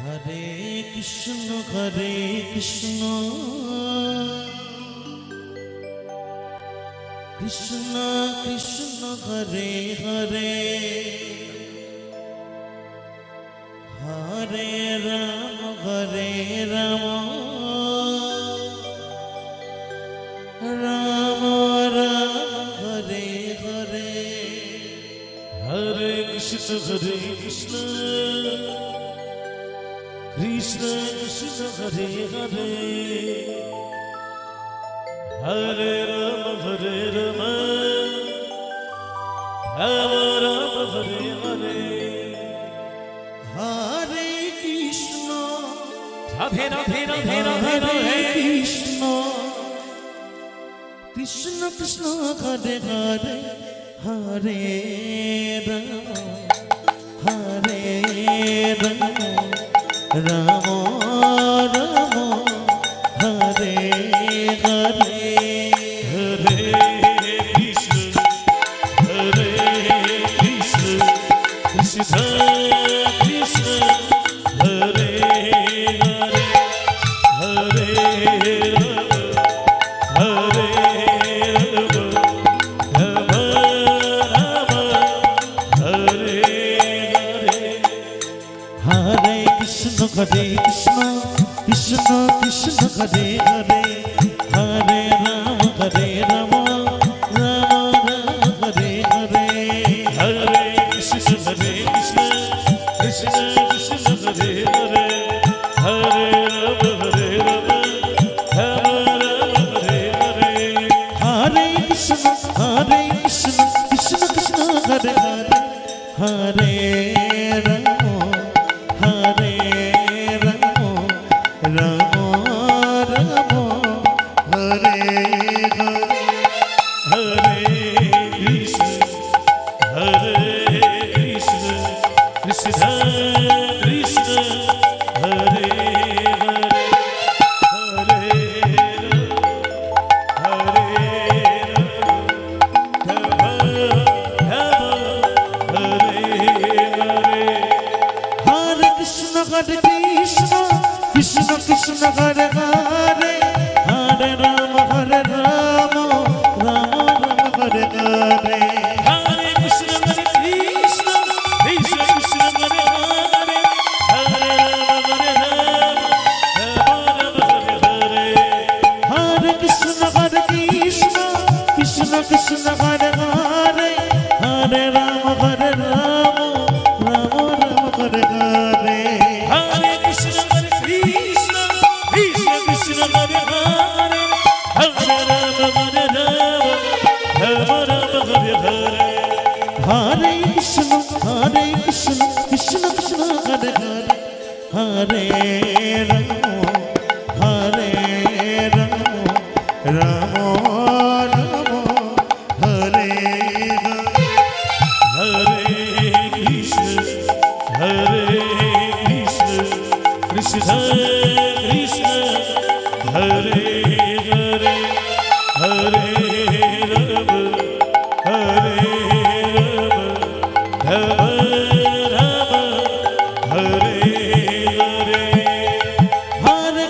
Hare Krishna Krishna Krishna Hare Hare Hare Rama Rama Rama Hare Hare Hare Krishna Krishna Krishna Hare Hare Hare Rama Rama Rama Hare Hare Hare Krishna Radhe Radhe Radhe Radhe Hare Krishna Krishna Krishna Hare Hare Hare Rama Rama Rama Hare Hare Hare Krishna Krishna Krishna Hare Hare Hare Rama Rama Rama Hare Hare Hare Krishna Krishna Krishna Hare Hare Hare Rama Rama Rama Hare Hare Hare Krishna Krishna Krishna Hare Hare Hare Rama Rama Hare Hare Hare Krishna Krishna Hare Hare Hare Rama Rama Rama Hare Hare Hare Krishna Krishna Krishna Hare Hare Hare Rama Hare Hare Hare Krishna Krishna Krishna Hare Hare Hare Rama Rama Hare Hare Hare Krishna Krishna Krishna Hare Hare Hare Rama Rama Hare Hare Krishna Krishna Krishna Hare Hare Hare Rama Rama Hare Hare Hare Krishna Krishna Krishna Hare Hare Hare Rama Rama Hare Hare Hare Krishna Krishna Hare Hare Hare Rama Rama Rama Hare Hare Hare Krishna Krishna Krishna Hare Hare Hare Rama Rama Hare Hare Hare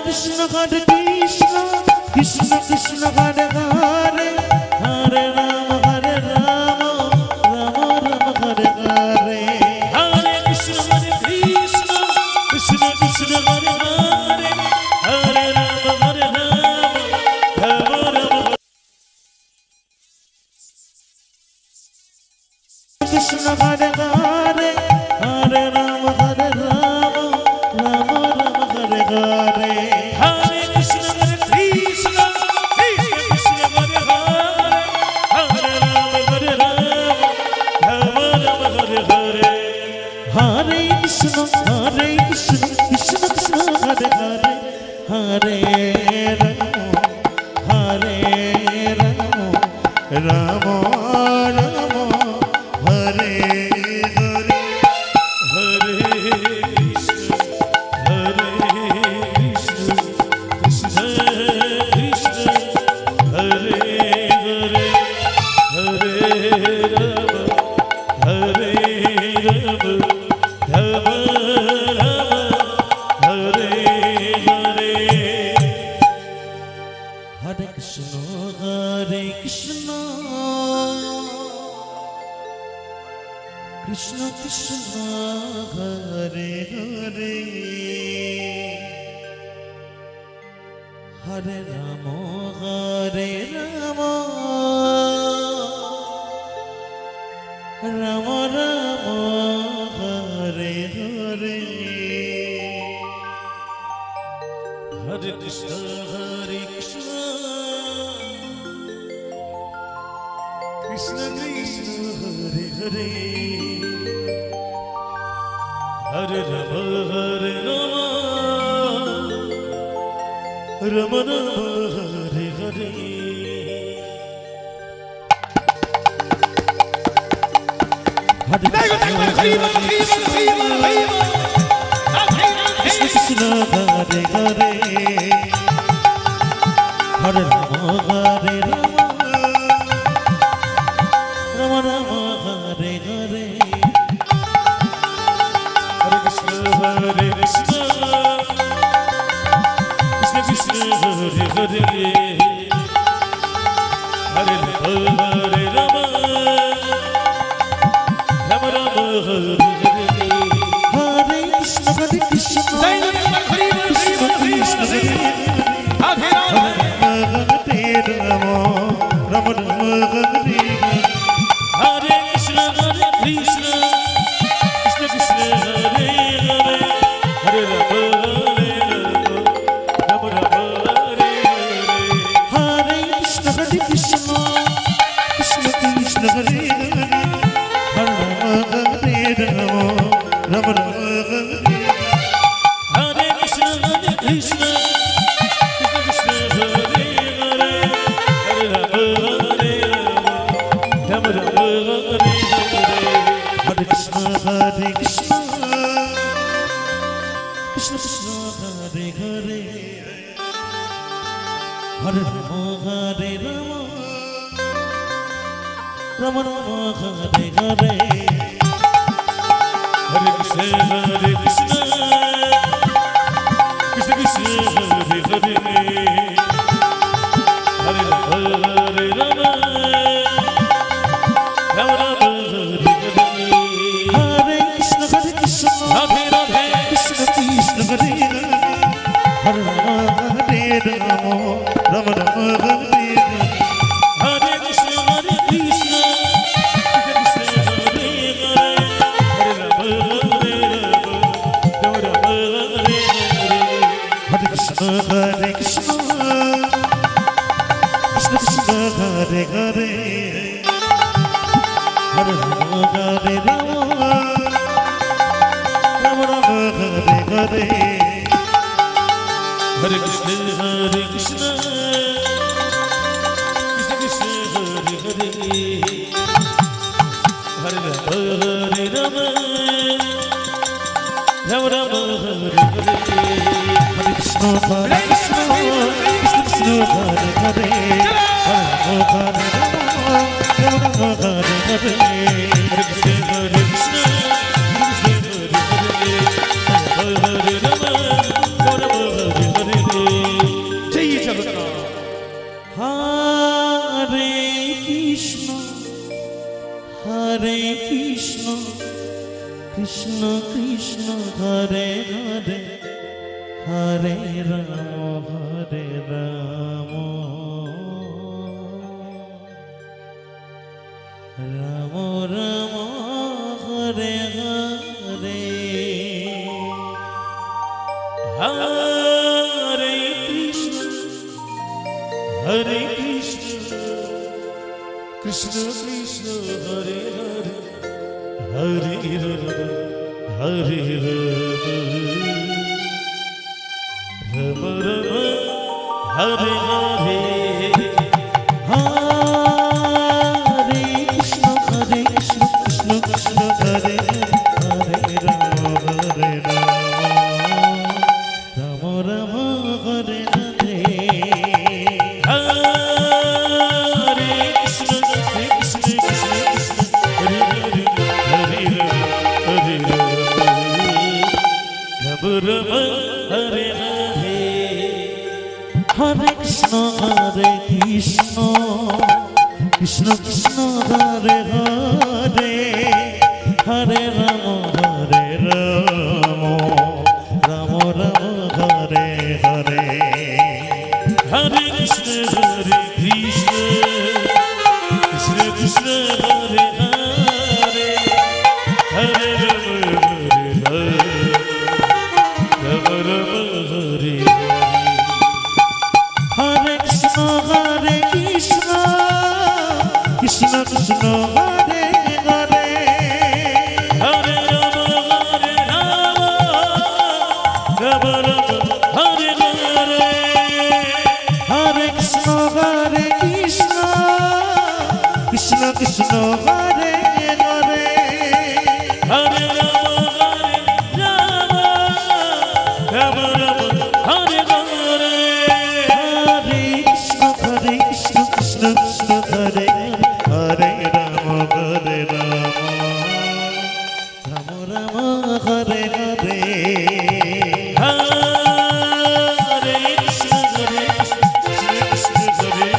Krishna Krishna Hare Hare Hare Rama Rama Hare Hare Hare Krishna Krishna Hare Hare Hare Rama Krishna Hare Hare Hare Rama Rama Hare Hare Hare Krishna Krishna Hare Hare Hare Rama Rama Hare Hare Hare Krishna Krishna Hare Hare Ram Hare Ram Ram Ram Hare Hare Hare Krishna Krishna Krishna Hare Hare Hare Ram Hare Ram Ram Ram Hare Hare Krishna Krishna Hare Hare Hare Ram Hare Ram Ram Ram Hare Hare Hare Krishna Hare Krishna Krishna Krishna Hare Hare Hare Ram Hare Ram Ram Ram Hare Hare Hare Krishna Krishna Krishna Hare Radhe Radhe Ram Ram Ram Hare Hare Krishna Krishna Krishna Hare Hare Hare Ram Hare Ram Ram Hare Hare Krishna Krishna Krishna Krishna Hare Hare Hare Ram Ram Ram Hare Hare Krishna Krishna Krishna Hare Hare Hare Ram Hare Ram Ram Hare Hare Krishna Krishna Krishna Krishna Hare Hare Hare Ram Hare Ram Ram Ram Hare Hare Hare Krishna Krishna Krishna Krishna Hare Hare Hare Ram Hare Ram Ram Ram Hare Hare Hare Krishna Radhe Radhe Krishna Krishna Hare Hare Ram Hare Ram Ram Ram Hare Hare Krishna Krishna Krishna Hare Hare Hare Ram Hare Ram Ram Ram Hare Hare Krishna Krishna Krishna Hare Hare Hare Ram Hare Ram Ram Ram Hare Hare Hare Krishna Krishna Krishna Hare Hare Hare Ram Hare Ram Ram Ram Hare Hare Hare Krishna Krishna Krishna Hare Hare Hare Ram Hare Ram Ram Ram Hare Hare Hare Krishna Krishna Hare Krishna Hare Krishna Krishna Krishna Hare Hare Hare Ram Hare Ram Ram Ram Hare Hare Hare Krishna Hare Krishna Krishna Krishna Hare Hare Hare Ram Hare Ram Ram Hare Hare Hare Krishna Krishna Krishna Hare Hare Ram Hare Ram Ram Hare Hare Hare Krishna Krishna Krishna Hare Hare Hare Hare Ram Ram Hare Hare Hare Krishna Krishna Krishna Hare Hare Hare Ram Rama Hare Krishna Krishna Krishna Hare Hare Hare Rama Rama Rama Hare Hare Hare Krishna Krishna Krishna Hare Hare Hare Rama Rama Rama Hare Hare Hare Krishna Krishna Krishna Hare Hare Rama Rama Rama Hare Hare Hare Krishna Krishna Hare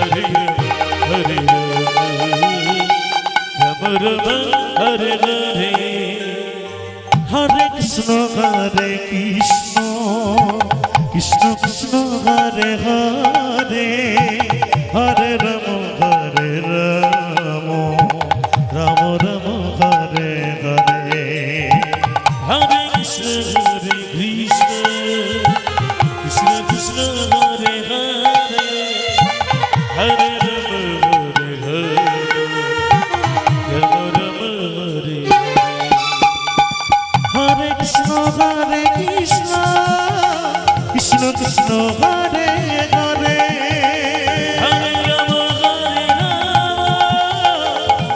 Hare Hare Rama Rama Hare Hare Hare Krishna Krishna Krishna Hare Hare Hare Rama Rama Rama Hare Hare Hare Krishna Krishna Krishna Hare Hare Hare Rama Rama Rama Hare Hare Krishna Krishna Krishna Hare Hare Hare Rama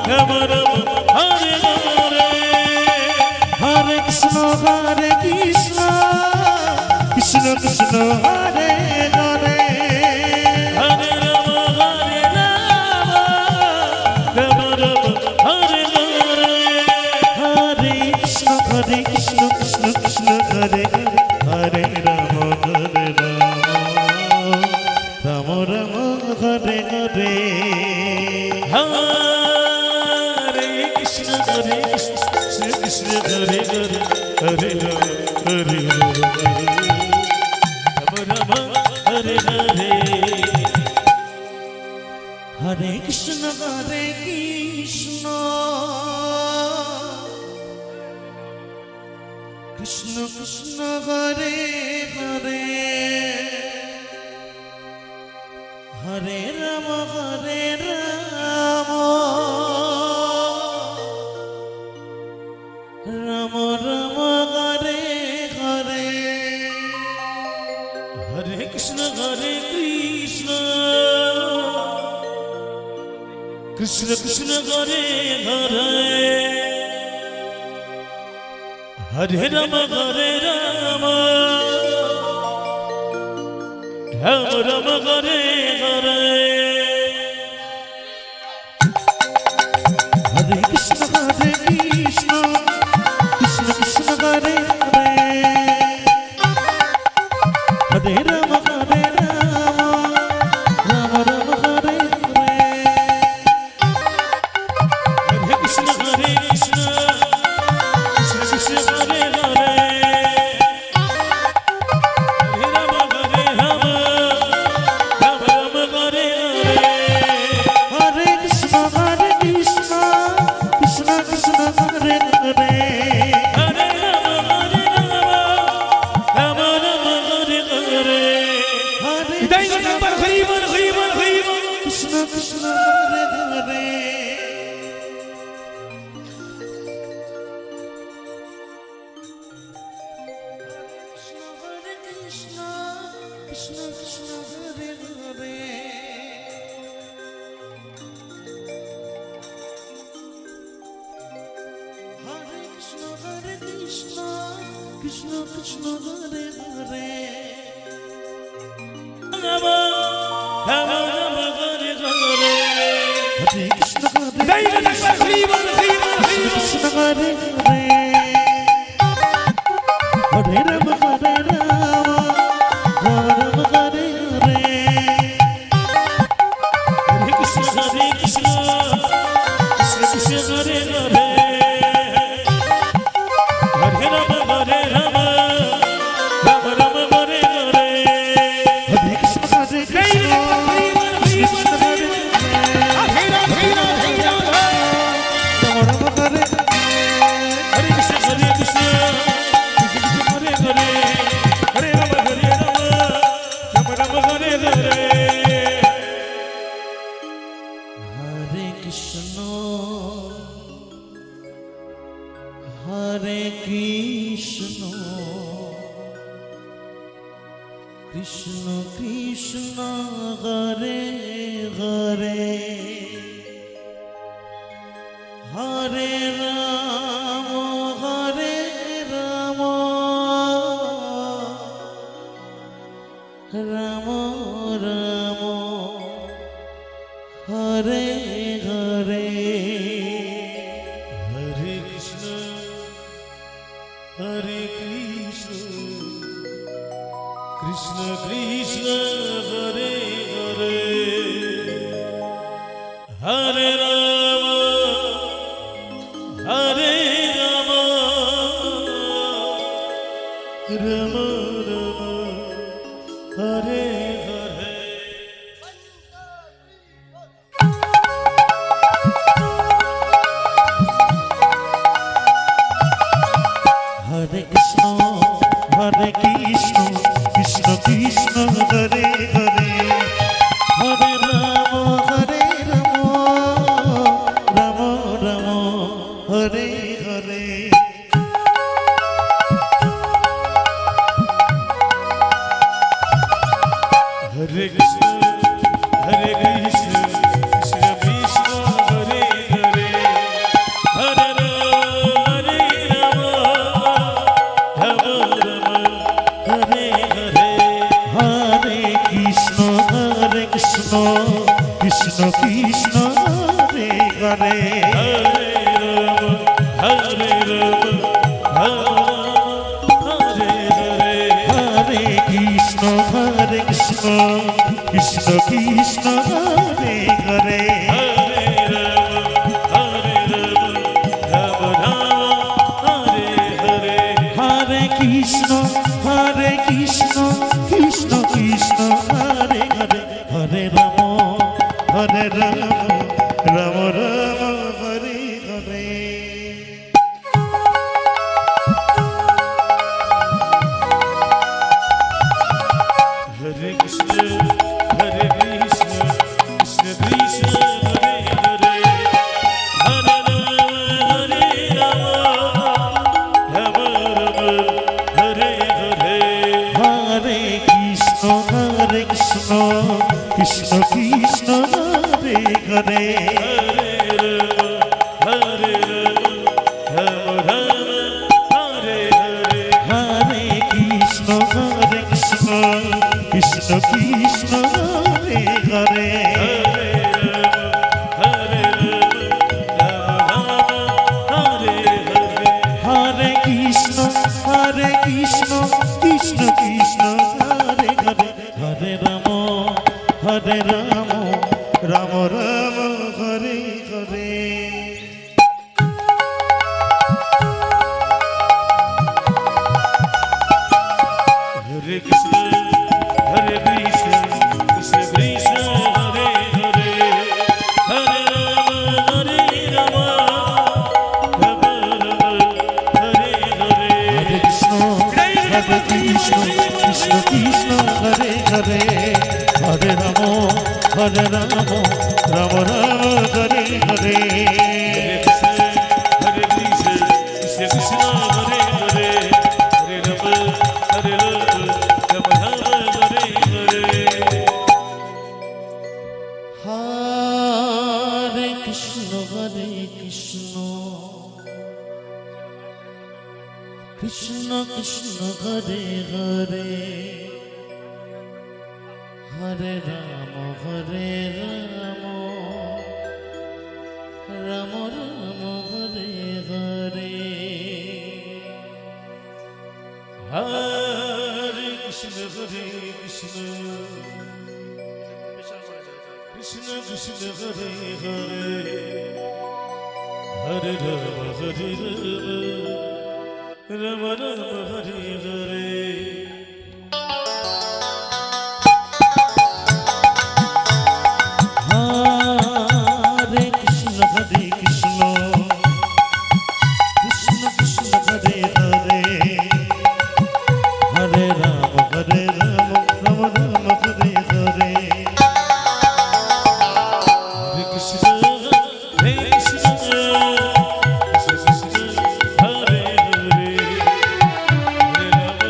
Rama Rama Hare Hare Hare Krishna Krishna Krishna Hare Hare Hare Rama Rama Rama Hare Hare Hare Krishna Krishna Krishna Hare Hare Rama Rama Rama Hare Hare Hare Krishna Krishna Hare Hare Hare Rama Rama Hare Hare Hare Krishna Krishna Krishna Hare Hare Hare Rama Rama Rama Hare Hare Hare Krishna Krishna Krishna Hare Hare Hare Rama Rama Rama Hare Hare Hare Krishna Krishna Krishna Hare Hare Hare Rama Rama Rama Hare Hare Hare Krishna Krishna Krishna Hare Hare Hare Rama Rama Rama Hare Hare Hare Krishna Krishna Krishna Hare Hare Hare Rama Rama Hare Hare Hare Dai go number Hari Bol Krishna Krishna Hare Hare Krishna Krishna Hare Hare Hare Krishna Krishna Krishna Hare Hare Rama Rama Hare Hare Hare Krishna Dai go number Hari Bol Krishna Hare Hare Hare Rama Rama Hare Hare Hare Krishna Krishna Krishna Hare Hare Hare Rama Rama Hare Hare Hare Krishna Krishna Hare Hare Rama Hare Hare Krishna Krishna Hare Hare Hare Ram Hare Ram Ram Ram Hare Hare Hare Krishna Hare Krishna Krishna Krishna Hare Hare Hare Ram Hare Ram Ram Ram Hare Hare Hare Krishna Hare Krishna Krishna Krishna Hare Hare Hare Ram Ram Ram Hare Hare Hare Krishna Hare Krishna Krishna Krishna Hare Hare Hare Ram Ram Ram Hare Hare Hare Krishna Krishna Krishna Krishna Hare Hare Hare Ram Hare Hare Hare Krishna Krishna Krishna Krishna Hare Hare Hare Ram Hare Hare Hare Krishna Krishna Krishna Hare Hare Hare Ram Ram Ram Hare Hare Hare Krishna Krishna Krishna Hare Hare Hare Ram Ram Hare Hare Hare Krishna Krishna Krishna Krishna Hare Hare Hare Ram Hare Hare Hare Krishna Krishna Krishna Krishna Hare Hare Hare Krishna Krishna Krishna Hare Hare Hare Ram Ram Ram Hare Hare Hare Krishna Krishna Krishna Hare Hare Hare Ram Ram Hare Hare Hare Krishna Krishna Krishna Hare Hare Hare Ram Ram Ram Hare Hare Hare Krishna Krishna Hare Hare Hare Ram Ram Hare Hare Hare Krishna Krishna Krishna Hare Hare Hare Ram Ram Ram Hare Hare Hare Krishna Krishna Krishna Hare Hare Hare Ram Ram Ram Hare Hare Hare Krishna Krishna Krishna Hare Hare Hare Ram Ram Ram Hare Hare Hare Krishna Krishna Hare Hare Hare Ram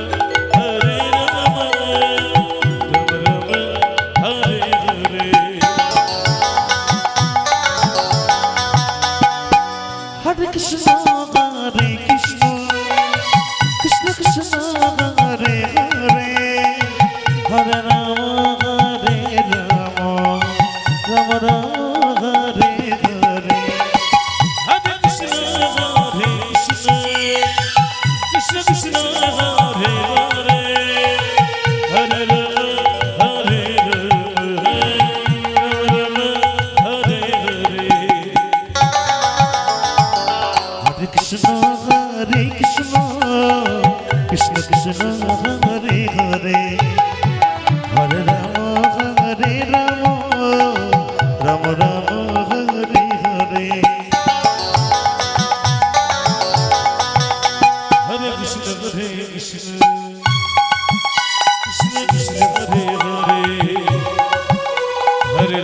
Hare Hare Hare Rama Rama Rama Hare Hare Hare Krishna Krishna Krishna Hare Hare Hare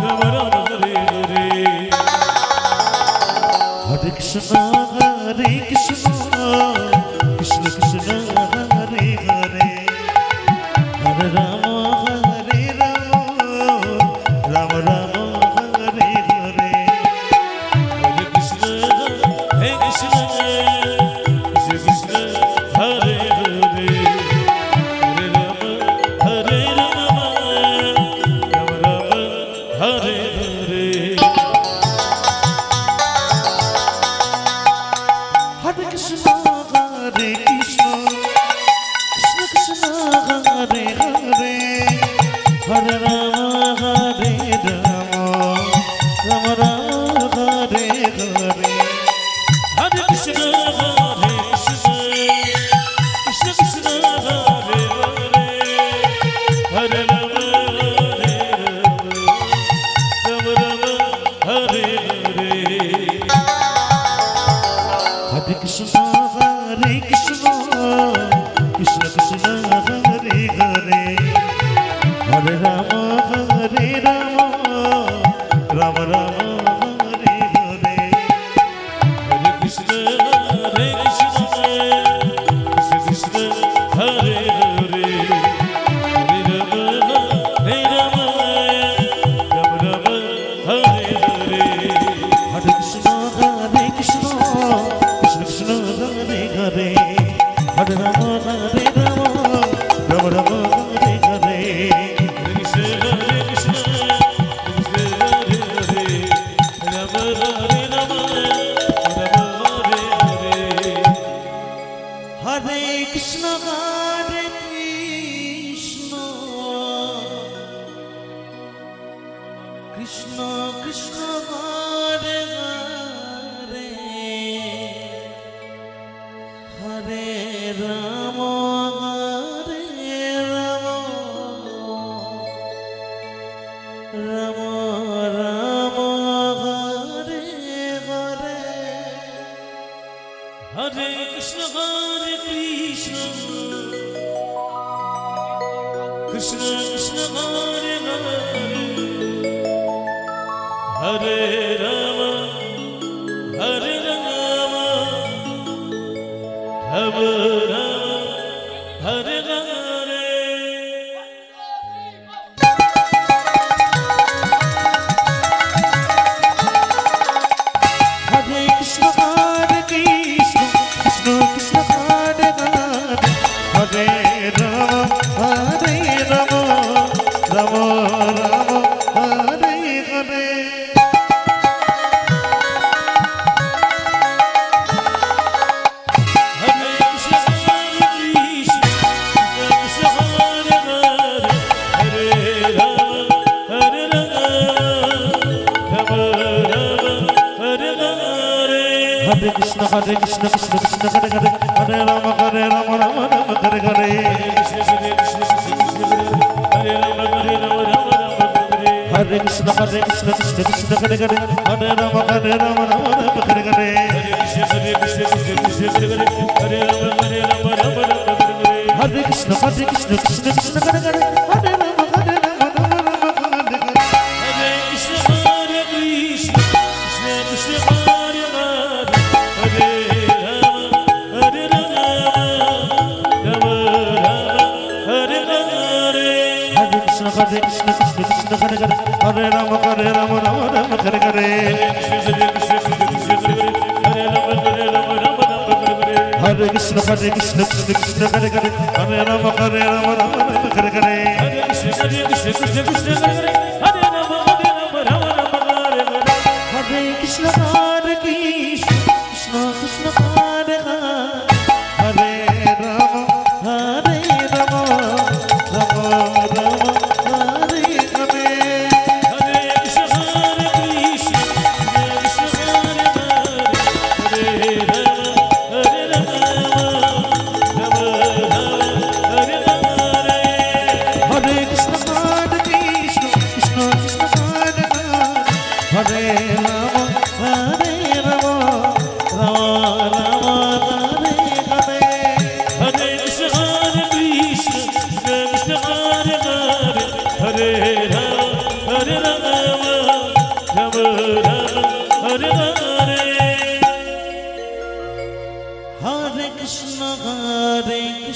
Rama Rama Hare Hare Hare Krishna Krishna Krishna Hare Hare Hare Rama Rama Rama Hare Hare Hare Krishna Krishna Krishna Hare Hare Hare Rama Rama Rama Hare Hare Hare Krishna Krishna Krishna Hare Hare Hare Rama Rama Rama Hare Hare Hare Krishna Krishna Krishna Hare Hare Hare Rama Rama Rama Hare Hare Hare Krishna Krishna Krishna Hare Hare Hare Rama Rama Rama Hare Hare Hare Krishna Krishna Krishna Hare Hare Hare Rama Rama Rama Hare Hare Hare Krishna Krishna Krishna Hare Hare Hare Rama Rama Rama Hare Hare Hare Krishna Krishna Hare Hare Rama Rama Rama Hare Hare Hare Krishna Krishna Krishna Hare Hare Hare Rama Rama Rama Hare Hare Hare Krishna Krishna Krishna Hare Hare Hare Rama Rama Hare Hare Hare Krishna Krishna Krishna Hare Hare Hare Rama Rama Rama Hare Hare Hare Krishna Krishna Krishna Hare Hare Hare Rama Rama Rama Hare Hare Hare Krishna Krishna Krishna Hare Hare Hare Rama Rama Hare Hare Hare Krishna Krishna Krishna Hare Hare Hare Rama Hare Krishna Krishna Hare Hare Hare Rama Rama Hare Hare Hare Krishna Krishna Krishna Hare Hare Hare Rama Hare Hare Hare Hare Krishna Krishna Krishna Hare Hare Hare Rama Rama Hare Hare Hare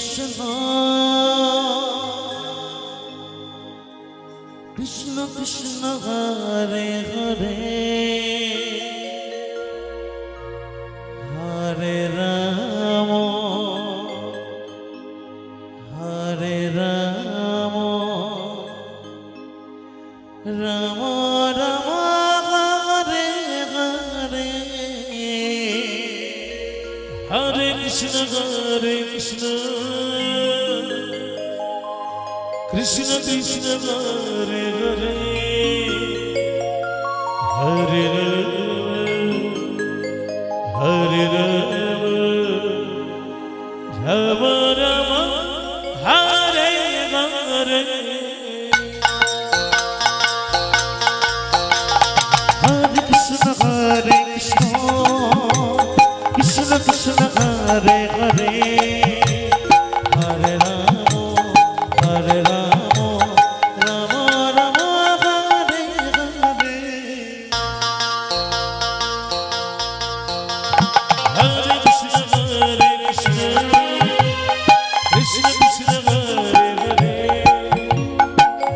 Krishna Krishna Krishna Hare Hare Hare Ram Hare Ram Ram Ram Hare Hare Hare Krishna Krishna Krishna Hare Hare Hare Hare Ram Ram Ram Hare Hare Hare Krishna Krishna Krishna Hare Hare Hare Ram Hare Ram Ram Ram Hare Hare Hare Krishna Krishna Krishna Hare Hare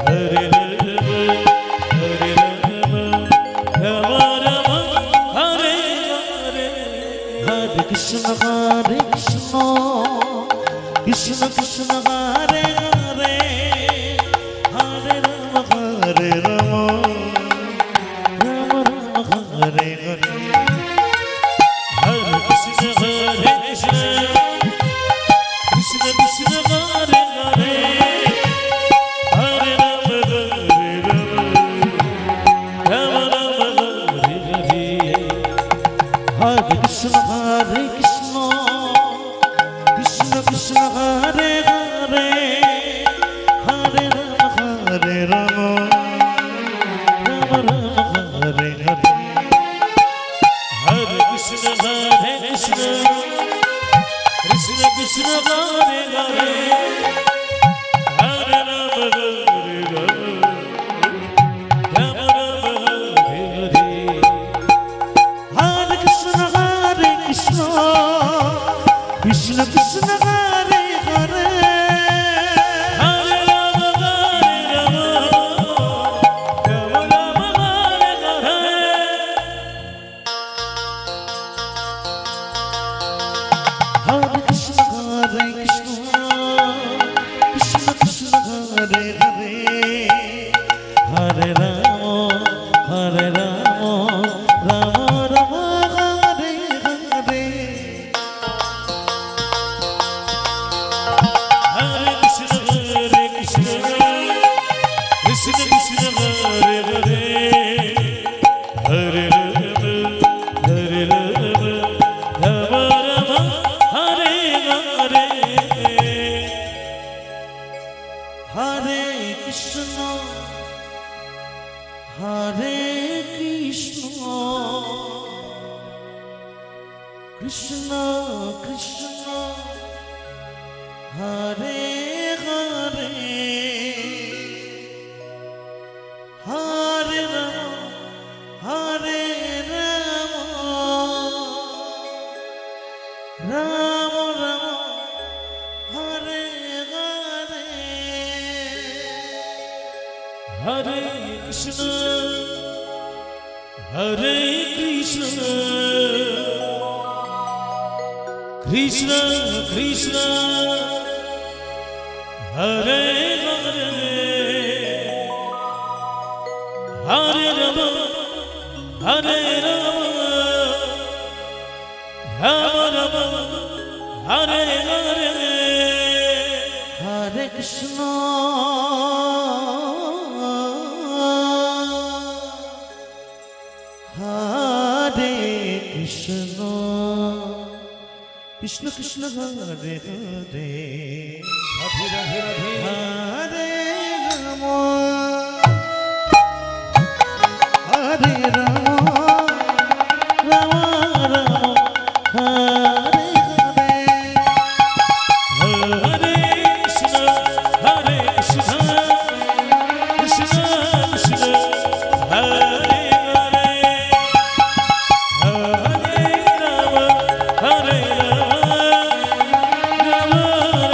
Hare Ram Hare Ram Ram Ram Hare Hare Hare Krishna Krishna Krishna Hare Hare Hare Ram Ram Ram Hare Hare Hare Krishna Krishna Krishna Hare Hare Hare Ram Ram Ram Hare Hare Hare Krishna Krishna Krishna Hare Hare Hare Ram Ram Ram Hare Hare Hare Krishna Krishna Krishna Hare Hare Hare Ram Ram Ram Hare Hare Hare Krishna Krishna Krishna Hare Hare Hare Ram Ram Ram Hare Hare Hare Krishna Krishna Krishna Hare Hare Hare Ram Ram Ram Hare Hare Hare Krishna Krishna Krishna Hare Hare Hare Ram Ram Ram Hare Hare Hare Krishna Krishna Krishna Hare Hare Hare Ram Ram Ram Hare Hare Hare Krishna Krishna Krishna Hare Hare Hare Ram Hare Ram Ram Hare Hare Hare Krishna Hare Krishna Krishna Krishna Hare Hare Radhe Radhe Radhe Hare Ram Hare Ram Ram Ram Hare Hare Hare Krishna Krishna Krishna Krishna Hare Hare Ram Hare Ram Ram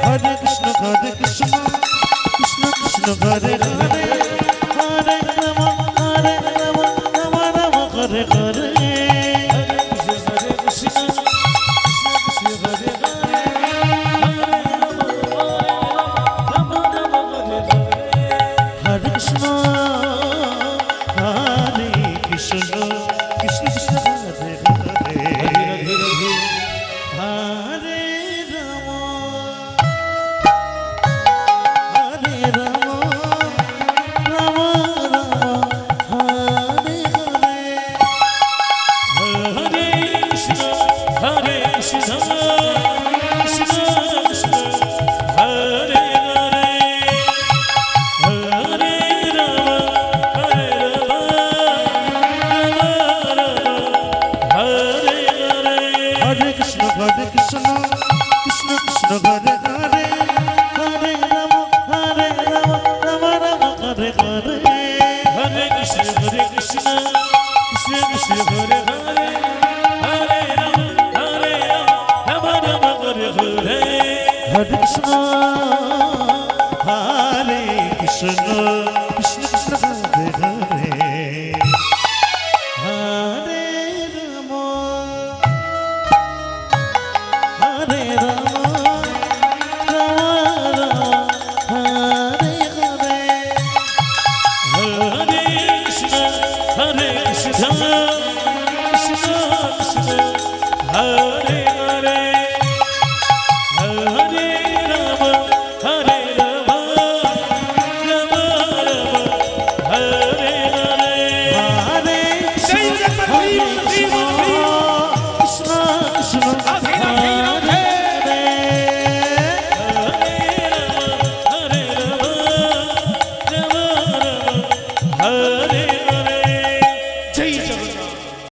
Hare Krishna Krishna Krishna Hare Hare Hare Rama Rama Rama Hare Hare Hare Krishna Hare Krishna Krishna Krishna Hare Hare Hare Rama Hare Rama Rama Rama Hare Hare Hare Krishna Hare Krishna Krishna Krishna Hare Hare Hare Rama Hare Rama Rama Rama Hare Hare Hare Krishna Krishna Krishna Hare Hare Hare Rama Rama Rama Hare Hare Hare Krishna Krishna Krishna Hare Hare Hare Rama Rama Rama Hare Hare Hare Krishna